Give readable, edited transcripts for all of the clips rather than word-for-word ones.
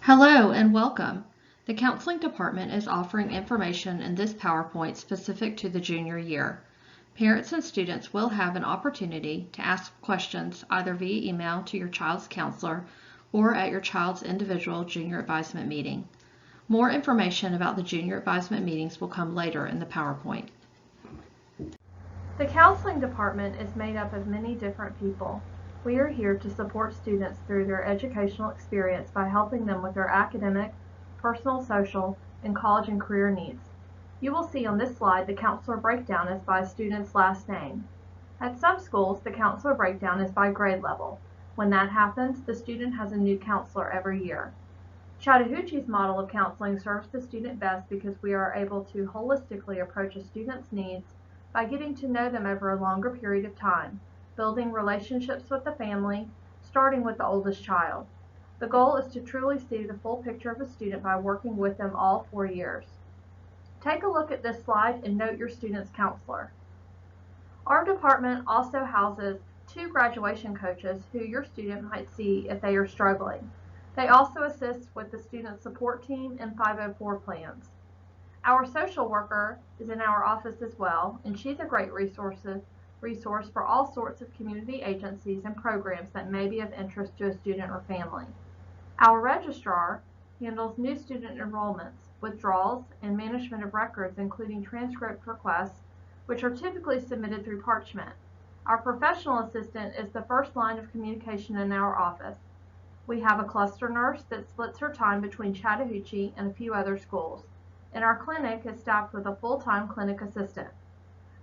Hello and welcome. The Counseling Department is offering information in this PowerPoint specific to the junior year. Parents and students will have an opportunity to ask questions either via email to your child's counselor or at your child's individual junior advisement meeting. More information about the junior advisement meetings will come later in the PowerPoint. The Counseling Department is made up of many different people. We are here to support students through their educational experience by helping them with their academic, personal, social, and college and career needs. You will see on this slide the counselor breakdown is by a student's last name. At some schools, the counselor breakdown is by grade level. When that happens, the student has a new counselor every year. Chattahoochee's model of counseling serves the student best because we are able to holistically approach a student's needs by getting to know them over a longer period of time, building relationships with the family, starting with the oldest child. The goal is to truly see the full picture of a student by working with them all 4 years. Take a look at this slide and note your student's counselor. Our department also houses 2 graduation coaches who your student might see if they are struggling. They also assist with the student support team and 504 plans. Our social worker is in our office as well, and she's a great resource for all sorts of community agencies and programs that may be of interest to a student or family. Our registrar handles new student enrollments, withdrawals, and management of records, including transcript requests, which are typically submitted through Parchment. Our professional assistant is the first line of communication in our office. We have a cluster nurse that splits her time between Chattahoochee and a few other schools, and our clinic is staffed with a full-time clinic assistant.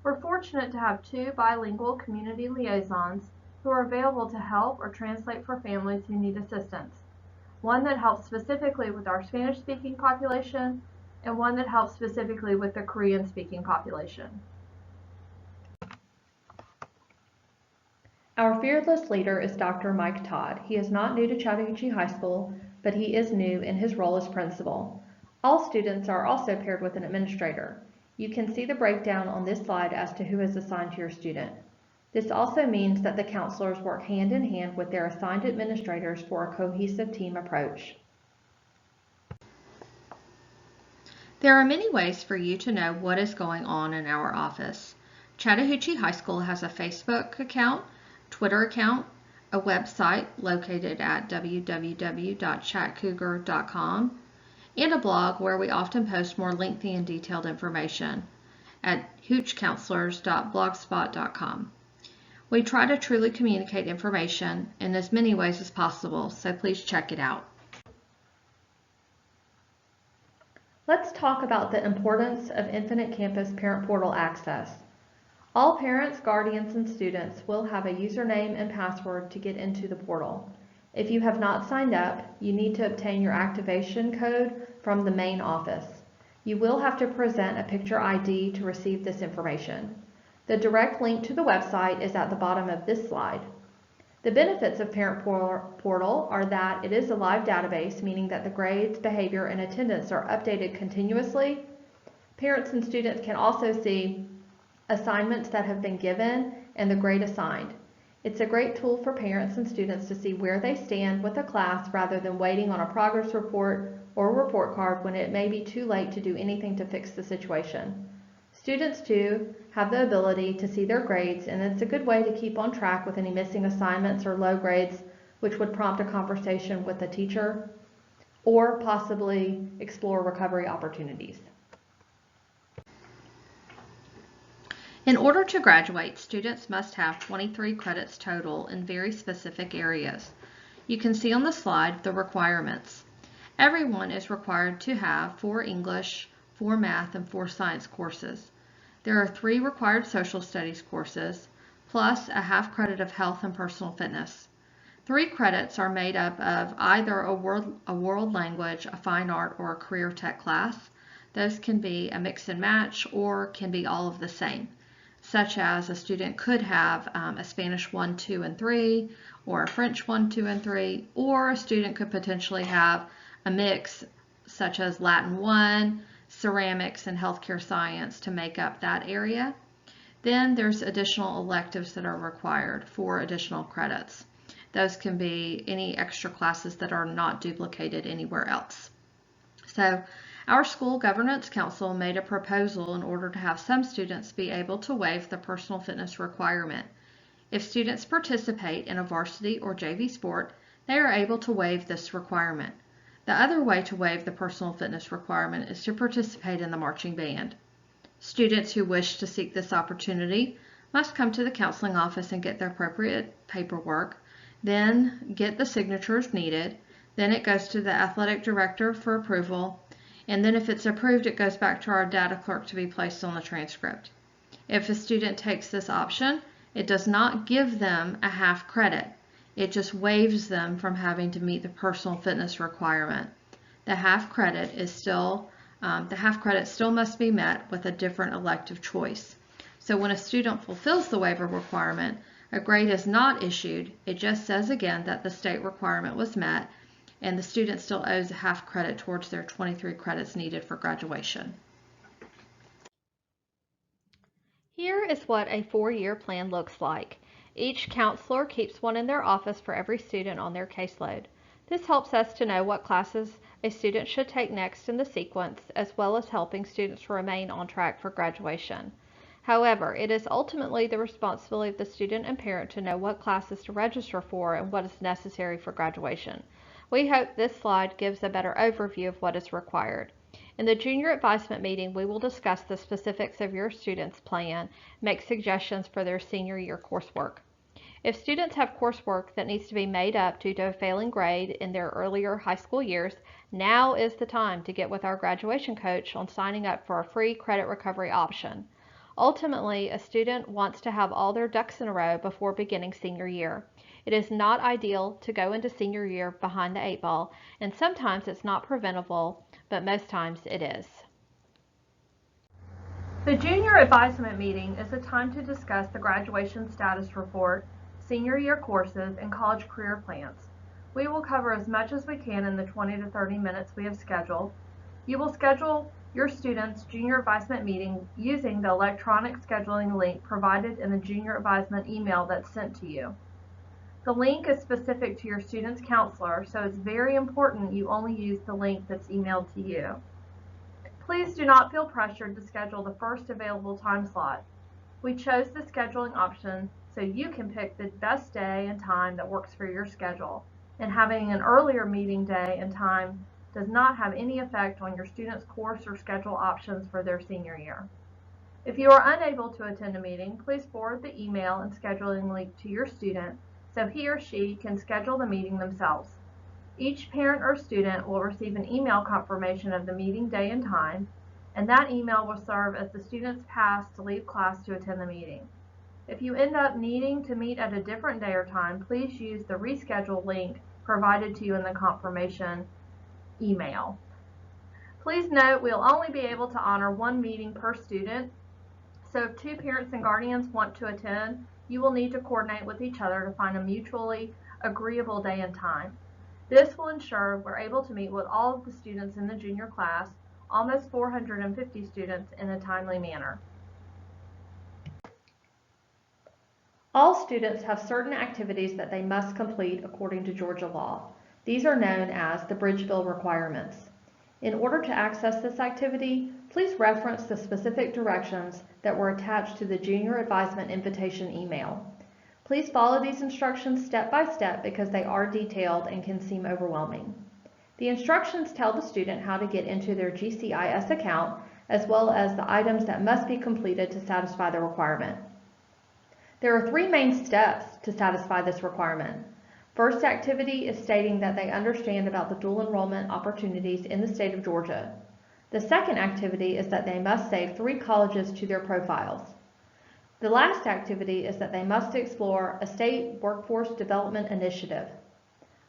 We're fortunate to have 2 bilingual community liaisons who are available to help or translate for families who need assistance. One that helps specifically with our Spanish-speaking population and one that helps specifically with the Korean-speaking population. Our fearless leader is Dr. Mike Todd. He is not new to Chattahoochee High School, but he is new in his role as principal. All students are also paired with an administrator. You can see the breakdown on this slide as to who is assigned to your student. This also means that the counselors work hand in hand with their assigned administrators for a cohesive team approach. There are many ways for you to know what is going on in our office. Chattahoochee High School has a Facebook account, Twitter account, a website located at www.chatcougar.com, and a blog where we often post more lengthy and detailed information at hoochcounselors.blogspot.com. We try to truly communicate information in as many ways as possible, so please check it out. Let's talk about the importance of Infinite Campus Parent Portal access. All parents, guardians, and students will have a username and password to get into the portal. If you have not signed up, you need to obtain your activation code from the main office. You will have to present a picture ID to receive this information. The direct link to the website is at the bottom of this slide. The benefits of Parent Portal are that it is a live database, meaning that the grades, behavior, and attendance are updated continuously. Parents and students can also see assignments that have been given and the grade assigned. It's a great tool for parents and students to see where they stand with a class rather than waiting on a progress report or report card when it may be too late to do anything to fix the situation. Students, too, have the ability to see their grades, and it's a good way to keep on track with any missing assignments or low grades, which would prompt a conversation with a teacher or possibly explore recovery opportunities. In order to graduate, students must have 23 credits total in very specific areas. You can see on the slide the requirements. Everyone is required to have 4 English, 4 math, and 4 science courses. There are 3 required social studies courses, plus a half credit of health and personal fitness. 3 credits are made up of either a world language, a fine art, or a career tech class. Those can be a mix and match or can be all of the same, such as a student could have a Spanish 1, 2, and 3, or a French 1, 2, and 3, or a student could potentially have a mix such as Latin 1, ceramics, and healthcare science to make up that area. Then there's additional electives that are required for additional credits. Those can be any extra classes that are not duplicated anywhere else. So our school governance council made a proposal in order to have some students be able to waive the personal fitness requirement. If students participate in a varsity or JV sport, they are able to waive this requirement. The other way to waive the personal fitness requirement is to participate in the marching band. Students who wish to seek this opportunity must come to the counseling office and get their appropriate paperwork, then get the signatures needed, then it goes to the athletic director for approval, and then if it's approved, it goes back to our data clerk to be placed on the transcript. If a student takes this option, it does not give them a half credit. It just waives them from having to meet the personal fitness requirement. The half credit still must be met with a different elective choice. So when a student fulfills the waiver requirement, a grade is not issued. It just says again that the state requirement was met, and the student still owes a half credit towards their 23 credits needed for graduation. Here is what a 4-year plan looks like. Each counselor keeps one in their office for every student on their caseload. This helps us to know what classes a student should take next in the sequence, as well as helping students remain on track for graduation. However, it is ultimately the responsibility of the student and parent to know what classes to register for and what is necessary for graduation. We hope this slide gives a better overview of what is required. In the junior advisement meeting, we will discuss the specifics of your student's plan, make suggestions for their senior year coursework. If students have coursework that needs to be made up due to a failing grade in their earlier high school years, now is the time to get with our graduation coach on signing up for a free credit recovery option. Ultimately, a student wants to have all their ducks in a row before beginning senior year. It is not ideal to go into senior year behind the 8 ball, and sometimes it's not preventable, but most times it is. The junior advisement meeting is a time to discuss the graduation status report, senior year courses, and college career plans. We will cover as much as we can in the 20 to 30 minutes we have scheduled. You will schedule your student's junior advisement meeting using the electronic scheduling link provided in the junior advisement email that's sent to you. The link is specific to your student's counselor, so it's very important you only use the link that's emailed to you. Please do not feel pressured to schedule the first available time slot. We chose the scheduling option so you can pick the best day and time that works for your schedule, and having an earlier meeting day and time does not have any effect on your student's course or schedule options for their senior year. If you are unable to attend a meeting, please forward the email and scheduling link to your student so he or she can schedule the meeting themselves. Each parent or student will receive an email confirmation of the meeting day and time, and that email will serve as the student's pass to leave class to attend the meeting. If you end up needing to meet at a different day or time, please use the reschedule link provided to you in the confirmation email. Please note we'll only be able to honor one meeting per student, so if 2 parents and guardians want to attend, you will need to coordinate with each other to find a mutually agreeable day and time. This will ensure we're able to meet with all of the students in the junior class, almost 450 students, in a timely manner. All students have certain activities that they must complete according to Georgia law. These are known as the Bridgeville requirements. In order to access this activity, please reference the specific directions that were attached to the Junior Advisement Invitation email. Please follow these instructions step by step because they are detailed and can seem overwhelming. The instructions tell the student how to get into their GCIS account, as well as the items that must be completed to satisfy the requirement. There are 3 main steps to satisfy this requirement. First activity is stating that they understand about the dual enrollment opportunities in the state of Georgia. The second activity is that they must save 3 colleges to their profiles. The last activity is that they must explore a state workforce development initiative.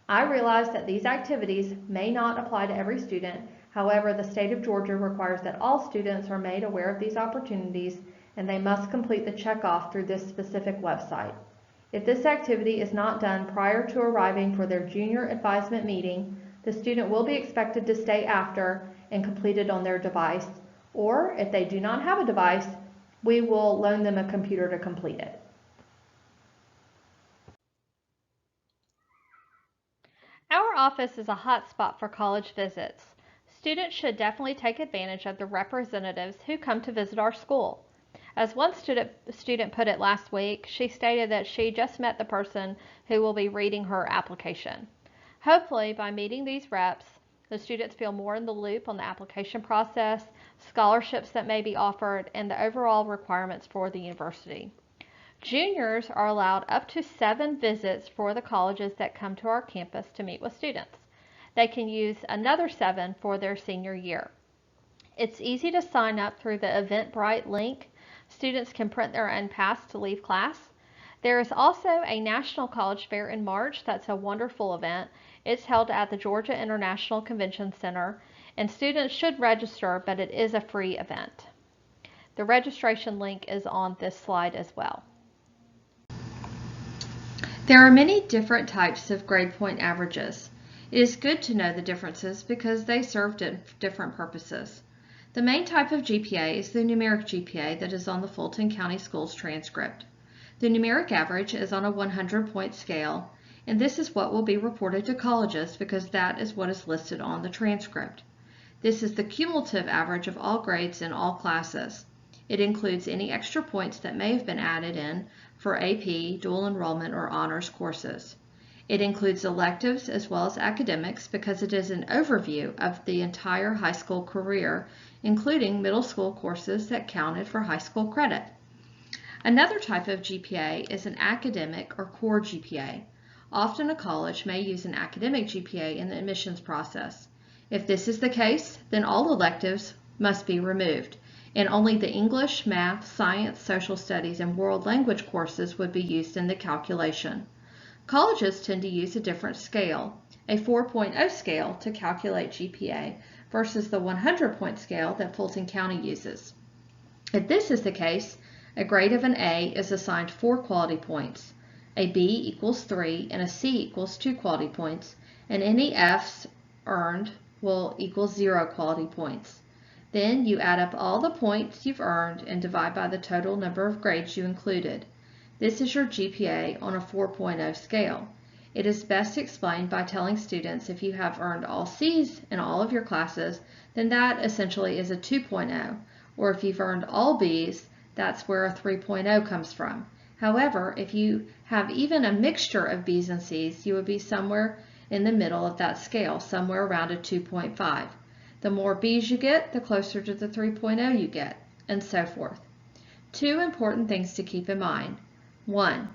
I realize that these activities may not apply to every student. However, the state of Georgia requires that all students are made aware of these opportunities, and they must complete the checkoff through this specific website. If this activity is not done prior to arriving for their junior advisement meeting, the student will be expected to stay after and complete it on their device, or if they do not have a device, we will loan them a computer to complete it. office is a hot spot for college visits. Students should definitely take advantage of the representatives who come to visit our school. As one student put it last week, she stated that she just met the person who will be reading her application. Hopefully, by meeting these reps, the students feel more in the loop on the application process, scholarships that may be offered, and the overall requirements for the university. Juniors are allowed up to 7 visits for the colleges that come to our campus to meet with students. They can use another 7 for their senior year. It's easy to sign up through the Eventbrite link. Students can print their own pass to leave class. There is also a National College Fair in March. That's a wonderful event. It's held at the Georgia International Convention Center, and students should register, but it is a free event. The registration link is on this slide as well. There are many different types of grade point averages. It is good to know the differences because they serve different purposes. The main type of GPA is the numeric GPA that is on the Fulton County Schools transcript. The numeric average is on a 100-point scale, and this is what will be reported to colleges because that is what is listed on the transcript. This is the cumulative average of all grades in all classes. It includes any extra points that may have been added in for AP, dual enrollment, or honors courses. It includes electives as well as academics because it is an overview of the entire high school career, including middle school courses that counted for high school credit. Another type of GPA is an academic or core GPA. Often a college may use an academic GPA in the admissions process. If this is the case, then all electives must be removed, and only the English, math, science, social studies, and world language courses would be used in the calculation. Colleges tend to use a different scale, a 4.0 scale, to calculate GPA versus the 100-point scale that Fulton County uses. If this is the case, a grade of an A is assigned 4 quality points, a B equals 3, and a C equals 2 quality points, and any Fs earned will equal 0 quality points. Then you add up all the points you've earned and divide by the total number of grades you included. This is your GPA on a 4.0 scale. It is best explained by telling students if you have earned all C's in all of your classes, then that essentially is a 2.0, or if you've earned all B's, that's where a 3.0 comes from. However, if you have even a mixture of B's and C's, you would be somewhere in the middle of that scale, somewhere around a 2.5. The more B's you get, the closer to the 3.0 you get, and so forth. 2 important things to keep in mind. 1.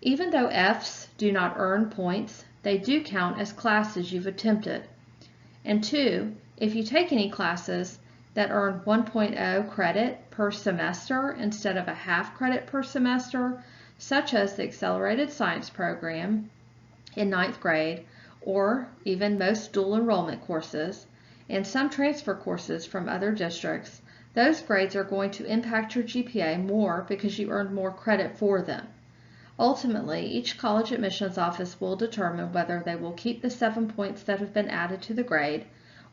Even though F's do not earn points, they do count as classes you've attempted. And 2, if you take any classes that earn 1.0 credit per semester instead of a half credit per semester, such as the Accelerated Science program in 9th grade, or even most dual enrollment courses, and some transfer courses from other districts, those grades are going to impact your GPA more because you earned more credit for them. Ultimately, each college admissions office will determine whether they will keep the 7 points that have been added to the grade,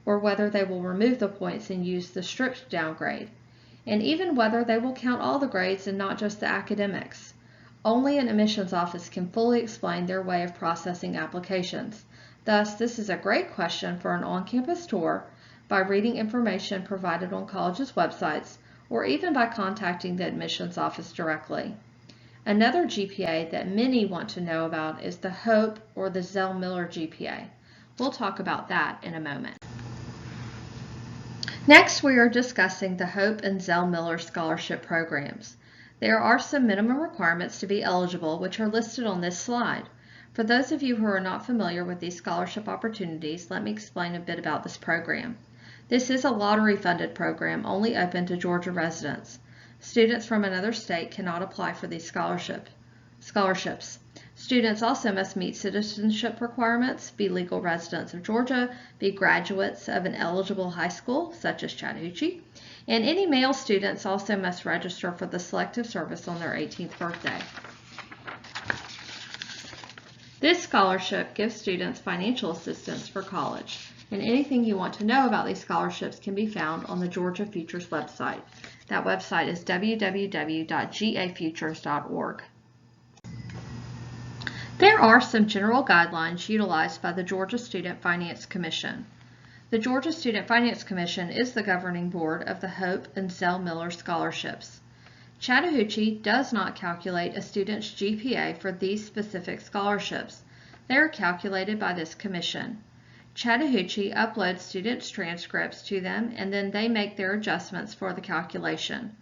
or whether they will remove the points and use the stripped down grade, and even whether they will count all the grades and not just the academics. Only an admissions office can fully explain their way of processing applications. Thus, this is a great question for an on-campus tour by reading information provided on colleges' websites or even by contacting the admissions office directly. Another GPA that many want to know about is the Hope or the Zell-Miller GPA. We'll talk about that in a moment. Next, we are discussing the Hope and Zell-Miller scholarship programs. There are some minimum requirements to be eligible, which are listed on this slide. For those of you who are not familiar with these scholarship opportunities, let me explain a bit about this program. This is a lottery-funded program only open to Georgia residents. Students from another state cannot apply for these scholarships. Students also must meet citizenship requirements, be legal residents of Georgia, be graduates of an eligible high school, such as Chattahoochee, and any male students also must register for the selective service on their 18th birthday. This scholarship gives students financial assistance for college, and anything you want to know about these scholarships can be found on the Georgia Futures website. That website is www.gafutures.org. There are some general guidelines utilized by the Georgia Student Finance Commission. The Georgia Student Finance Commission is the governing board of the Hope and Zell Miller scholarships. Chattahoochee does not calculate a student's GPA for these specific scholarships. They are calculated by this commission. Chattahoochee uploads students' transcripts to them, and then they make their adjustments for the calculation.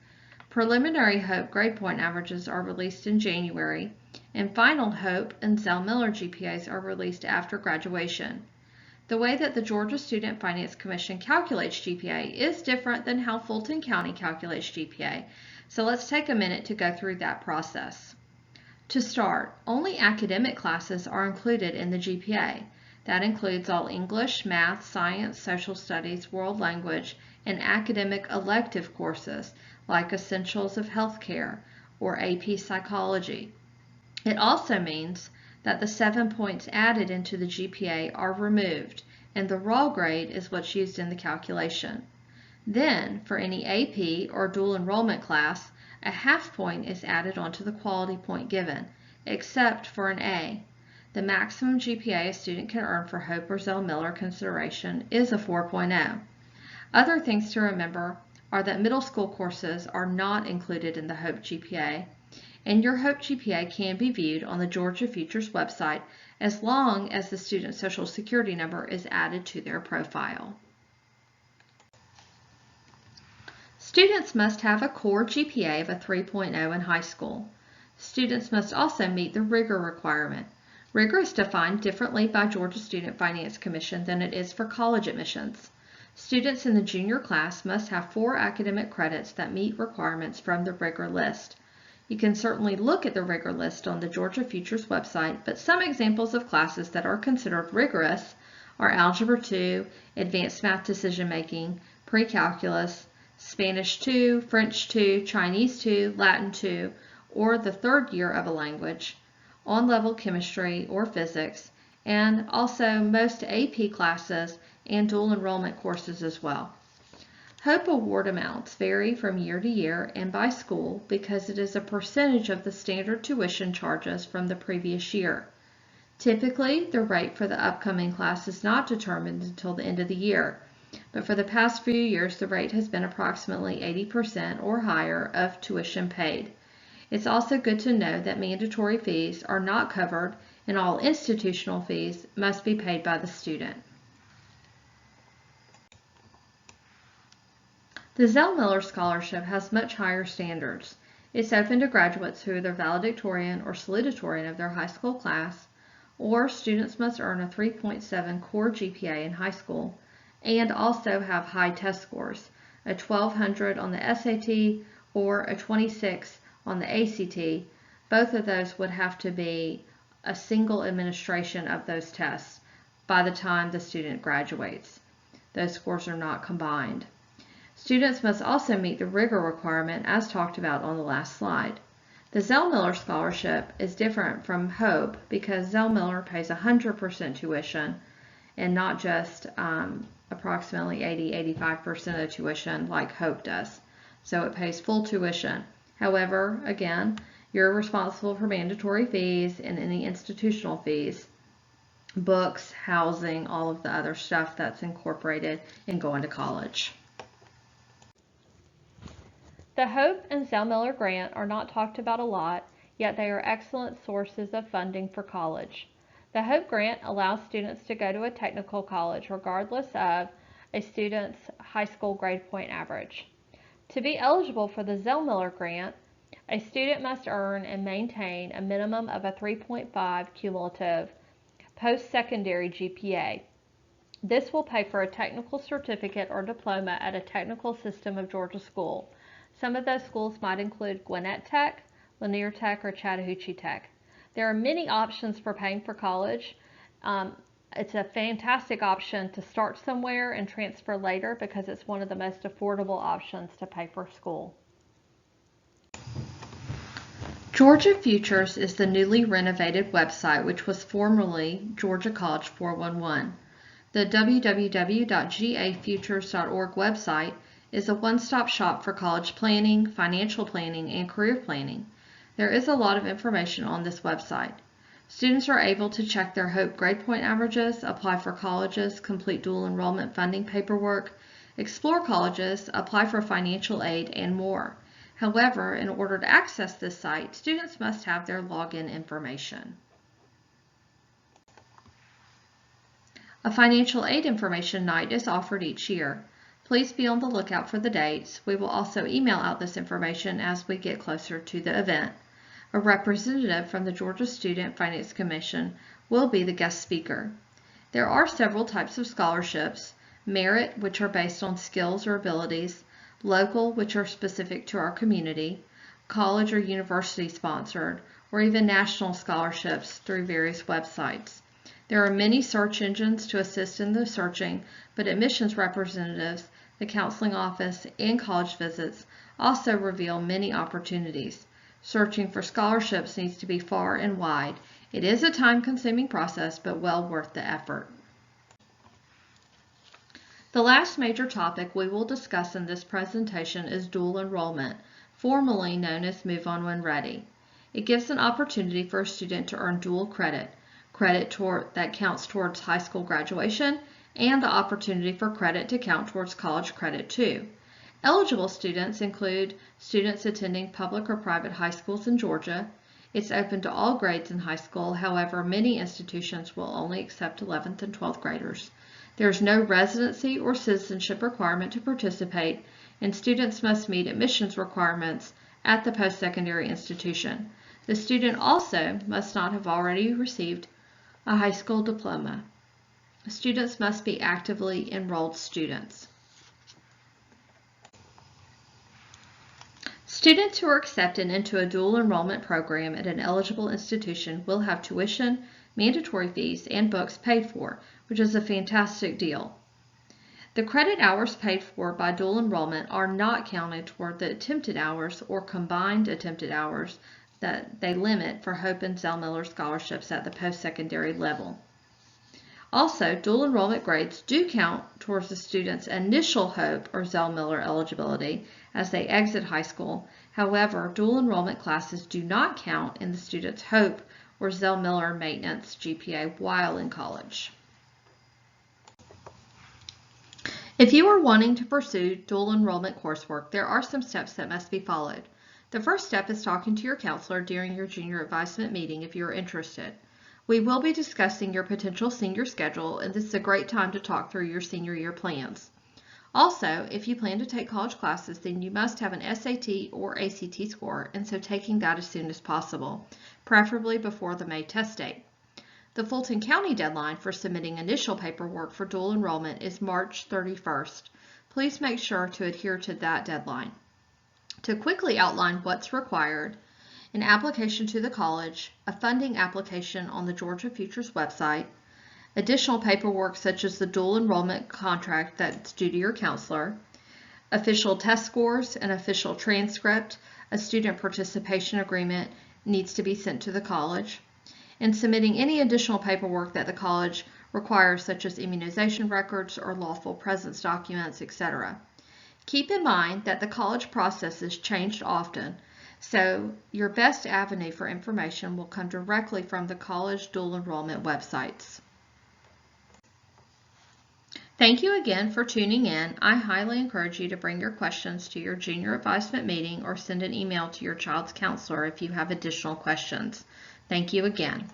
Preliminary Hope grade point averages are released in January, and final Hope and Zell Miller GPAs are released after graduation. The way that the Georgia Student Finance Commission calculates GPA is different than how Fulton County calculates GPA, so let's take a minute to go through that process. To start, only academic classes are included in the GPA. That includes all English, math, science, social studies, world language, and academic elective courses like Essentials of Healthcare or AP Psychology. It also means that the 7 points added into the GPA are removed, and the raw grade is what's used in the calculation. Then, for any AP or dual enrollment class, a half point is added onto the quality point given, except for an A. The maximum GPA a student can earn for Hope or Zell Miller consideration is a 4.0. Other things to remember are that middle school courses are not included in the Hope GPA, and your Hope GPA can be viewed on the Georgia Futures website as long as the student's Social Security number is added to their profile. Students must have a core GPA of a 3.0 in high school. Students must also meet the rigor requirement. Rigor is defined differently by Georgia Student Finance Commission than it is for college admissions. Students in the junior class must have 4 academic credits that meet requirements from the rigor list. You can certainly look at the rigor list on the Georgia Futures website, but some examples of classes that are considered rigorous are Algebra 2, Advanced Math Decision Making, Pre-Calculus, Spanish 2, French 2, Chinese 2, Latin 2, or the third year of a language, on-level chemistry or physics, and also most AP classes and dual enrollment courses as well. Hope award amounts vary from year to year and by school because it is a percentage of the standard tuition charges from the previous year. Typically, the rate for the upcoming class is not determined until the end of the year, but for the past few years the rate has been approximately 80% or higher of tuition paid. It's also good to know that mandatory fees are not covered and all institutional fees must be paid by the student. The Zell Miller Scholarship has much higher standards. It's open to graduates who are either valedictorian or salutatorian of their high school class, or students must earn a 3.7 core GPA in high school and also have high test scores, a 1200 on the SAT or a 26 on the ACT. Both of those would have to be a single administration of those tests by the time the student graduates. Those scores are not combined. Students must also meet the rigor requirement as talked about on the last slide. The Zell Miller Scholarship is different from Hope because Zell Miller pays 100% tuition and not just approximately 80-85% of the tuition like Hope does. So it pays full tuition. However, again, you're responsible for mandatory fees and any institutional fees, books, housing, all of the other stuff that's incorporated in going to college. The Hope and Zell Miller grant are not talked about a lot, yet they are excellent sources of funding for college. The Hope grant allows students to go to a technical college regardless of a student's high school grade point average. To be eligible for the Zell Miller grant, a student must earn and maintain a minimum of a 3.5 cumulative post-secondary GPA. This will pay for a technical certificate or diploma at a technical system of Georgia school. Some of those schools might include Gwinnett Tech, Lanier Tech, or Chattahoochee Tech. There are many options for paying for college. It's a fantastic option to start somewhere and transfer later because it's one of the most affordable options to pay for school. Georgia Futures is the newly renovated website which was formerly Georgia College 411. The www.gafutures.org website is a one-stop shop for college planning, financial planning, and career planning. There is a lot of information on this website. Students are able to check their Hope grade point averages, apply for colleges, complete dual enrollment funding paperwork, explore colleges, apply for financial aid, and more. However, in order to access this site, students must have their login information. A financial aid information night is offered each year. Please be on the lookout for the dates. We will also email out this information as we get closer to the event. A representative from the Georgia Student Finance Commission will be the guest speaker. There are several types of scholarships: merit, which are based on skills or abilities; local, which are specific to our community; college or university sponsored; or even national scholarships through various websites. There are many search engines to assist in the searching, but admissions representatives, the counseling office, and college visits also reveal many opportunities. Searching for scholarships needs to be far and wide. It is a time-consuming process, but well worth the effort. The last major topic we will discuss in this presentation is dual enrollment, formerly known as Move On When Ready. It gives an opportunity for a student to earn dual credit that counts towards high school graduation, and the opportunity for credit to count towards college credit too. Eligible students include students attending public or private high schools in Georgia. It's open to all grades in high school. However, many institutions will only accept 11th and 12th graders. There's no residency or citizenship requirement to participate, and students must meet admissions requirements at the post-secondary institution. The student also must not have already received a high school diploma. Students must be actively enrolled students. Students who are accepted into a dual enrollment program at an eligible institution will have tuition, mandatory fees, and books paid for, which is a fantastic deal. The credit hours paid for by dual enrollment are not counted toward the attempted hours or combined attempted hours that they limit for Hope and Zell Miller scholarships at the post-secondary level. Also, dual enrollment grades do count towards the student's initial Hope or Zell Miller eligibility as they exit high school. However, dual enrollment classes do not count in the student's Hope or Zell Miller maintenance GPA while in college. If you are wanting to pursue dual enrollment coursework, there are some steps that must be followed. The first step is talking to your counselor during your junior advisement meeting if you are interested. We will be discussing your potential senior schedule, and this is a great time to talk through your senior year plans. Also, if you plan to take college classes, then you must have an SAT or ACT score, and so taking that as soon as possible, preferably before the May test date. The Fulton County deadline for submitting initial paperwork for dual enrollment is March 31st. Please make sure to adhere to that deadline. To quickly outline what's required: an application to the college, a funding application on the Georgia Futures website, additional paperwork such as the dual enrollment contract that's due to your counselor, official test scores, an official transcript, a student participation agreement needs to be sent to the college, and submitting any additional paperwork that the college requires, such as immunization records or lawful presence documents, etc. Keep in mind that the college process is changed often, so your best avenue for information will come directly from the college dual enrollment websites. Thank you again for tuning in. I highly encourage you to bring your questions to your junior advisement meeting or send an email to your child's counselor if you have additional questions. Thank you again.